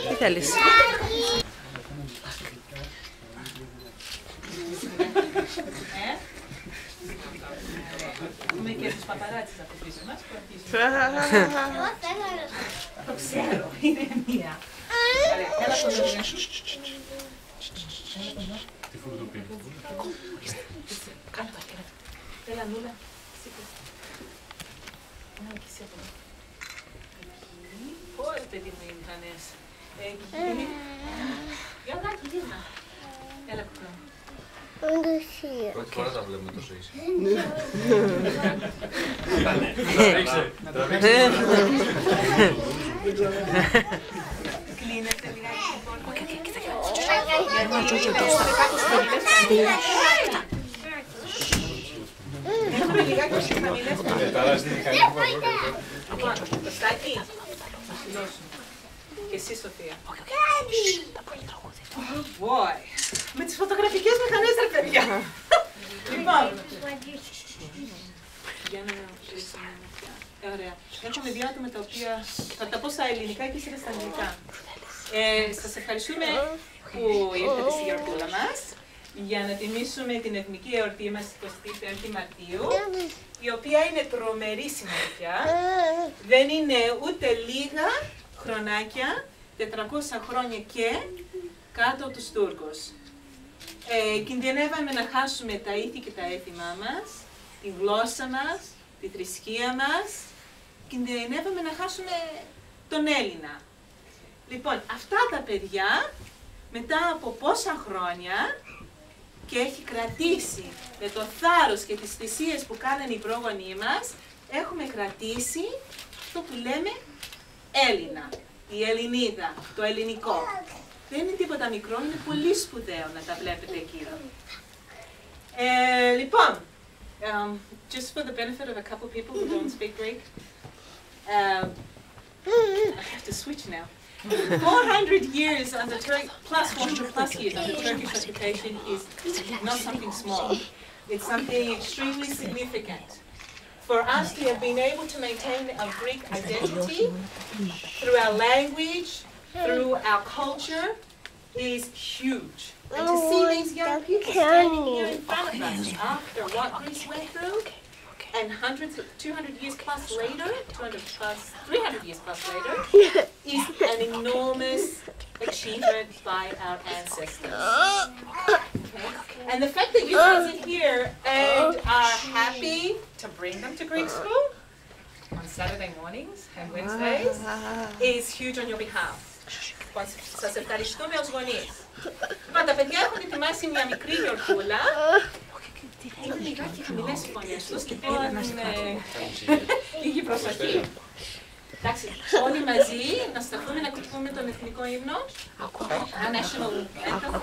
Τι θέλεις? Έχουμε και τους παπαράτσες από πίσω μας που αρχίζουν. Το ξέρω, είναι μία. Έλα το λόγο. Τι φουρτοπίνη. Έλα Νούλα, σήκωσε. Έλα και εσύ από εδώ. Εκεί. Πώς παιδί μου ήμασταν. Εκεί. Για να γύρνα. Έλα κουκκά. Πρώτη φορά τα βλέπουμε τόσο ίσια. Κλείνετε λιγάκι την πόρτα. Έχουμε λιγάκι στις χαμηλές πόρτες. Λοιπόν, Κωστάκη, θα χυλώσουμε. Και εσύ Σοφία. Boy. Με τις φωτογραφικές μηχανές ρε παιδιά. Λοιπόν. Για να κλείσουμε. Ωραία. Έχουμε δύο άτομα τα οποία θα τα πω στα ελληνικά και εσύ στα αγγλικά. Σας ευχαριστούμε που ήρθατε στη γιορτούλα μας για να τιμήσουμε την εθνική εορτή μας 25η Μαρτίου, η οποία είναι τρομερή σημαντικά. Δεν είναι ούτε λίγα χρονάκια, 400 χρόνια και κάτω από τους Τούρκους. Κινδυνεύαμε να χάσουμε τα ήθη και τα έθιμά μας, τη γλώσσα μας, τη θρησκεία μας. Κινδυνεύαμε να χάσουμε τον Έλληνα. Λοιπόν, αυτά τα παιδιά, μετά από πόσα χρόνια, και έχει κρατήσει με το θάρρος και τις θυσίες που κάνανε οι πρόγονοί μας, έχουμε κρατήσει αυτό που λέμε Έλληνα, η Ελληνίδα, το ελληνικό. Δεν είναι τίποτα μικρό, είναι πολύ σπουδαίο να τα βλέπετε εκεί. Λοιπόν, just for the benefit of a couple people who don't speak Greek, I have to switch now. 400 years under plus 400 plus years under Turkish occupation is not something small. It's something extremely significant. For us to have been able to maintain our Greek identity through our language, through our culture, is huge. And to see these young people standing here in front of us after what Greece went through, and 200 years plus later, 300 years plus later, is an enormous achievement by our ancestors. Okay. And the fact that you guys are here and are happy to bring them to Greek school on Saturday mornings and Wednesdays is huge on your behalf. Σας ευχαριστούμε ως γονείς. Τα παιδιά έχουν ετοιμάσει μια μικρή γιορτούλα. Είναι λιγάκι χαμηλές οι φωνές τους και θέλουν λίγη προσοχή. Εντάξει, όλοι μαζί να σταθούμε να ακούσουμε τον εθνικό ύμνο. Our national anthem.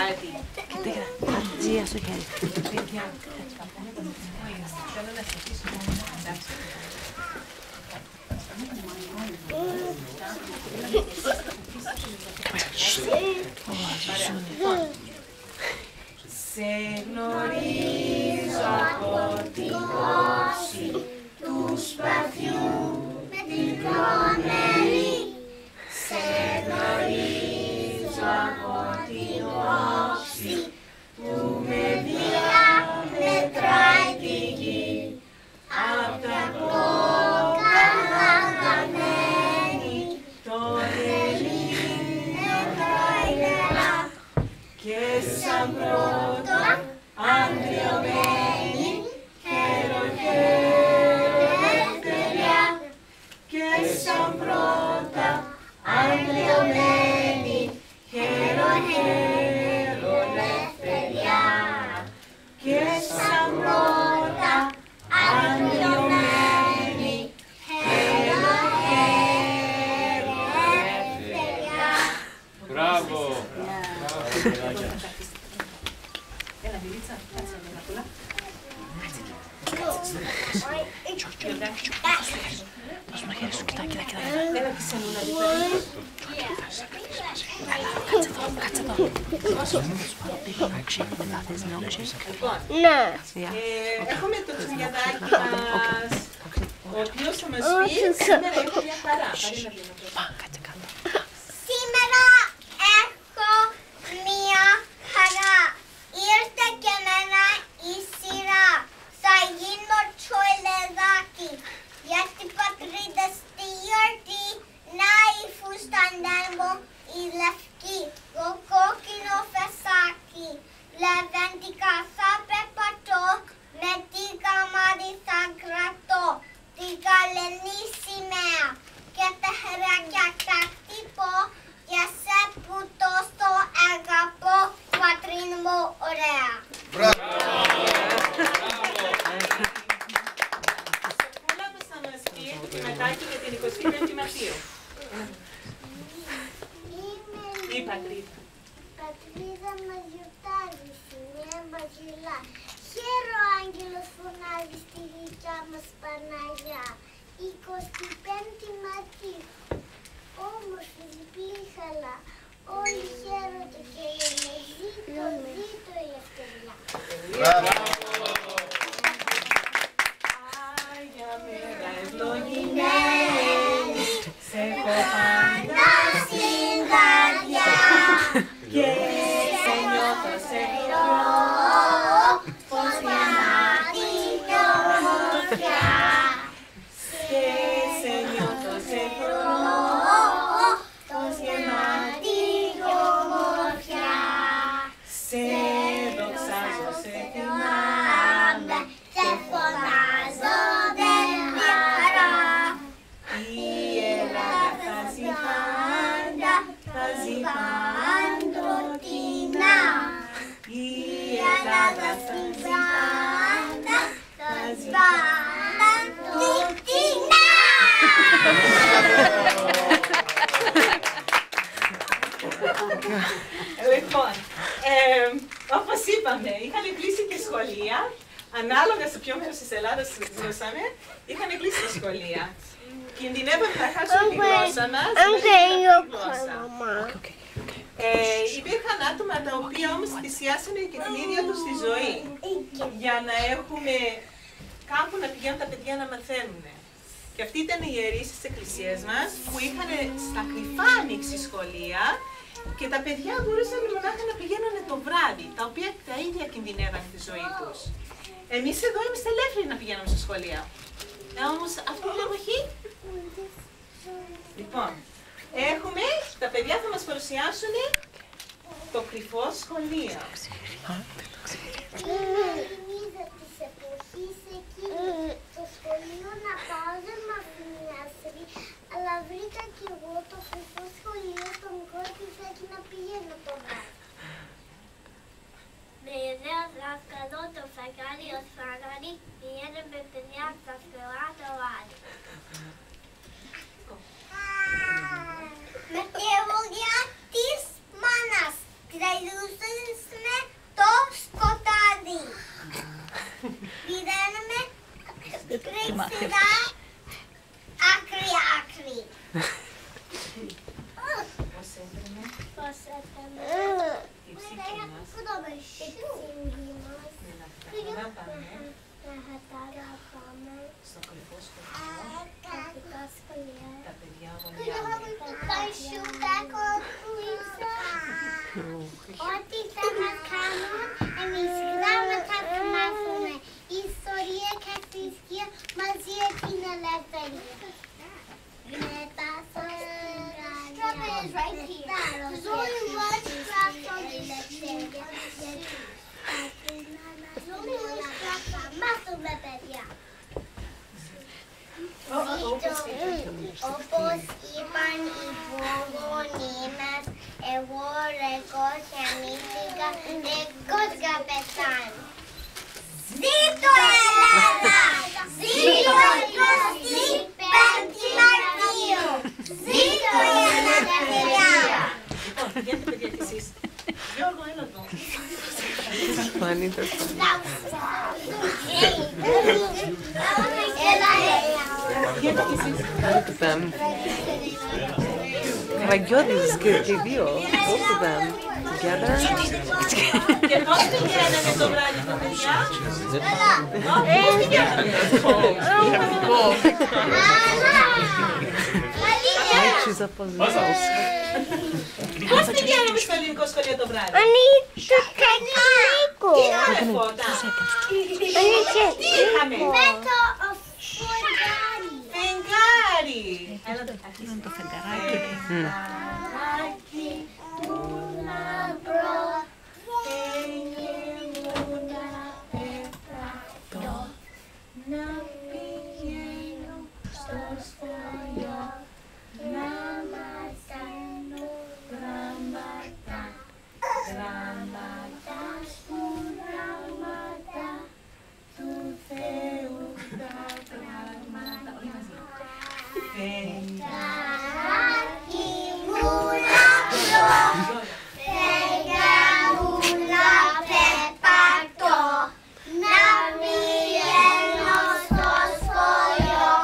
Άντι. Τζία στο χέρι. Θέλω να σταθήσουμε. Εντάξει. Σε γνωρίζω από την όψη του σπαθιού την κομμένη. Σε γνωρίζω από την όψη που με διαμετράει τη γη. Απ' τα κόκκαλα γραμμένη τον Ελλήνιο καημένα και σαν πρώτα αντριωμένη ελευθεριά και σαν πρώτα αντριωμένη ελευθεριά και σαν πρώτα αντριωμένη ελευθεριά. Μπράβο! Έλα, Μιλίτσα, κάτσε να πουλά. Δώσ' μου ένα χέρι σου, κοιτά. Έλα, τη σενούλα, Κάτσε εδώ. Ναι. Έχουμε το τσουγιαδάκι μας, ο οποίος θα μας πει σήμερα έχω μια χαρά. Σήμερα έχω μια χαρά. Ήρθε και εμένα η σειρά. Θα γίνω τσουελεδάκι. Για την πατρίδα στη γιορτή. Να η φουστανιά μου η λευκή. Το κόκκινο φεσάκι. Λεβεντικά θα πεπατώ. Με την καμάρι θα κρατώ. Την καλενή σημαία. Και τα χεράκια θα χτυπώ. Για σε που τόσο αγαπώ. Πατρίνη μου ωραία. Όλα που θα μας πει η Μετάκη για την 25η Μαρτίου. Η πατρίδα. Η πατρίδα μας γιορτάζει, σημαία μας γελά. Χαίρο άγγελος φωνάζει στη γλυκιά μας Παναγιά. 25η Μαρτίου, όμορφη διπλή χαλά. Όλοι χαίρονται και λένε ζήτω, ζήτω η ευκαιρία. Άγια μέρα ευλογημένη, σε έχω πάντα στην καρδιά και σε νιώθω σε χειρό, πως για να την ομορφιά. και σε νιώθω σε χειρό, Πως για να την ομορφιά. σε δοξάζω, σε θυμάμαι, Σε φωνάζω δεν χαρά. η Ελλάδα θα ζει πάντα, θα ζει Παντοτινά. η Η Ελλάδα Ελλάδα θα στην ζει πάντα θα ζει παντοτινά. Λοιπόν, όπως είπαμε, είχαν κλείσει και σχολεία. Ανάλογα σε ποιο μέρος της Ελλάδας ζούσαμε, είχαν κλείσει τα σχολεία. Κινδυνεύαμε να χάσουμε τη γλώσσα μας με τη γλώσσα. Υπήρχαν άτομα τα οποία όμως θυσιάσανε και την ίδια τους τη ζωή για να έχουμε κάπου να πηγαίνουν τα παιδιά να μαθαίνουν. Και αυτοί ήταν οι ιερείς της εκκλησίας μας που είχαν στα κρυφά ανοίξει σχολεία και τα παιδιά μπορούσαν μονάχα να πηγαίνουν το βράδυ, τα οποία τα ίδια κινδυνεύαν τη ζωή τους. Εμείς εδώ είμαστε ελεύθεροι να πηγαίνουμε στα σχολεία. Όμως αυτή την εποχή. Λοιπόν, έχουμε, τα παιδιά θα μας παρουσιάσουν το κρυφό σχολείο. Θυμίζω της εποχής εκείνη. Στο σχολείο να πάω δεν μ' αφήνει, αλλά βρήκα κι εγώ το κρυφό σχολείο στο μικρό σπιτάκι να πηγαίνω το βράδυ. Με ιδέα δάσκαλο το φεγγάρι ως φεγγάρι πηγαίνε με παιδιά στα σκελά το βράδυ. Με τη βουλιά της μάνας κρελούσαμε το σκοτάδι. Πηγαίνουμε κρυφτά άκρη-άκρη. Πώς έφερε Η ψυχή μας η ψυχή μας. να πάμε Να χατάγαμε στο κρυφό σχολείο. τα σχολεία. Τα παιδιά γωνιάνε. Ό,τι θα μας κάνουν, εμείς γράμματα θα μάθουμε. Ιστορία και θρησκεία μαζί με την ελευθερία. Με τα σωράνια. Ζωή μας ελευθερία. Μάθουμε, παιδιά. Όπως είπαν οι προγονείς μας, εγώ ρεκός γεννήθηκα, ρεκός καπετάν. Ζήτω Ελλάδα! Ζήτω 25η Μαρτίου! Ζήτω η ελευθερία! Λοιπόν, πηγαίνετε παιδιά κι εσείς. Γιώργο, έλα εδώ. Έλα, Γιατί κι εσείς. Look at them. Καραγκιόζης και οι δύο. Both of them. Together. Και πώς πηγαίνανε το βράδυ τα παιδιά. Πώς πηγαίνανε. She's up on the house. Πώς πηγαίναμε στο ελληνικό σχολείο το βράδυ. το κανονικό. Τι είχαμε φώτα. Τι είχαμε. Με το φεγγάρι. Φεγγάρι. Είναι το φεγγαράκι. Φεγγαράκι του λαμπρό. Να πηγαίνω στο σχολείο. Να μαθαίνω γράμματα. Γράμματα, σπουδάματα του Θεού τα πράγματα. Φεγγαράκι μου λαμπρό. Φεγγά μου λαπεπατώ. Να πηγαίνω στο σχολείο.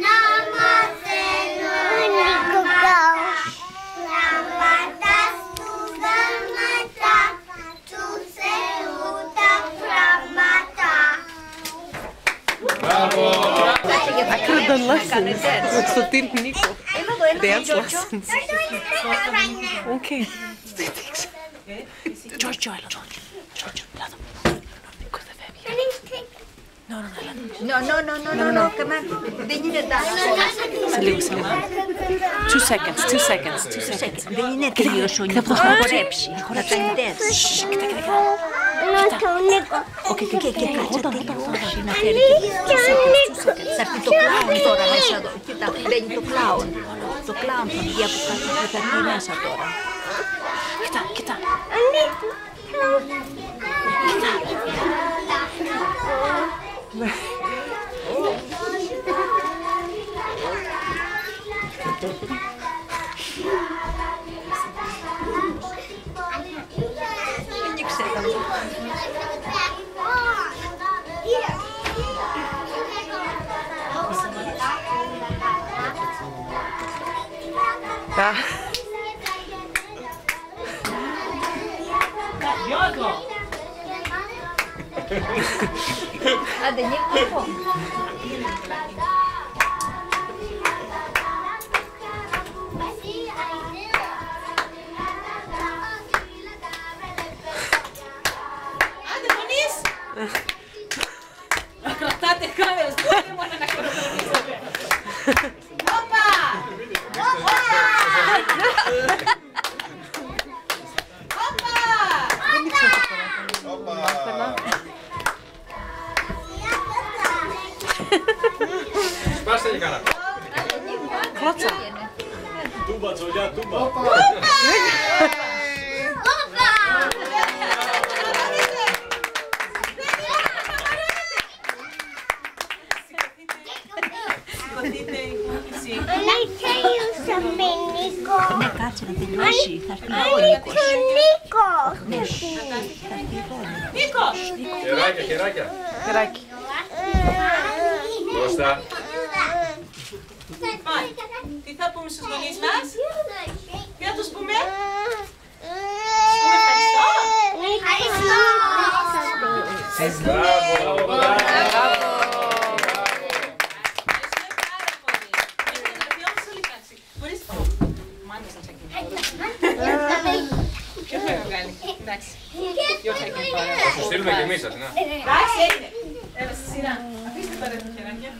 Να μαθαίνω γράμματα, σπουδάματα του Θεού τα πράγματα. Μπράβο! I could have done lessons with Sotil and Nico. Dance lessons. Okay. Giorgio, έλα. Giorgio, έλα. Cosa bevi? No, έλα. No, come on. Δεν είναι Σε λίγο. 2 seconds. Δεν είναι τελείως ο Νίκος, θα χορέψει, θα τα εντεύσει. Okay, Και κάτσε τελειώσει να φέρει και θα έρθει το κλάουν τώρα μέσα εδώ. Κοίτα, μπαίνει το κλάουν. Το κλάουν θα βγει από κάτω και θα έρθει μέσα τώρα. Κοίτα. Γιώργο! Άντε, Νίκο. Άντε, φωνείς! Να κρατάτε κάμερες, δεν μόνο να χειροκροτήσετε. Όπα! Όπα! Σπάστε και καλά. Κλώτσα. Τούμπα, τσολιά, τούμπα. Ναι, κάτσε να τελειώσει, θα έρθει ο Νίκος. Νίκος! Χεράκια. Χεράκι. Κώστα. Τι θα πούμε στους γονείς μας? Τι θα τους πούμε? Ευχαριστώ! Μπράβο. Ποιος θα βγάλει? Εντάξει. Ποιος θα γίνει τώρα? Θα σου στείλουμε και εμείς, Αθηνά. Εντάξει, έγινε. Έλα στη σειρά. Αφήστε τώρα τα χεράκια.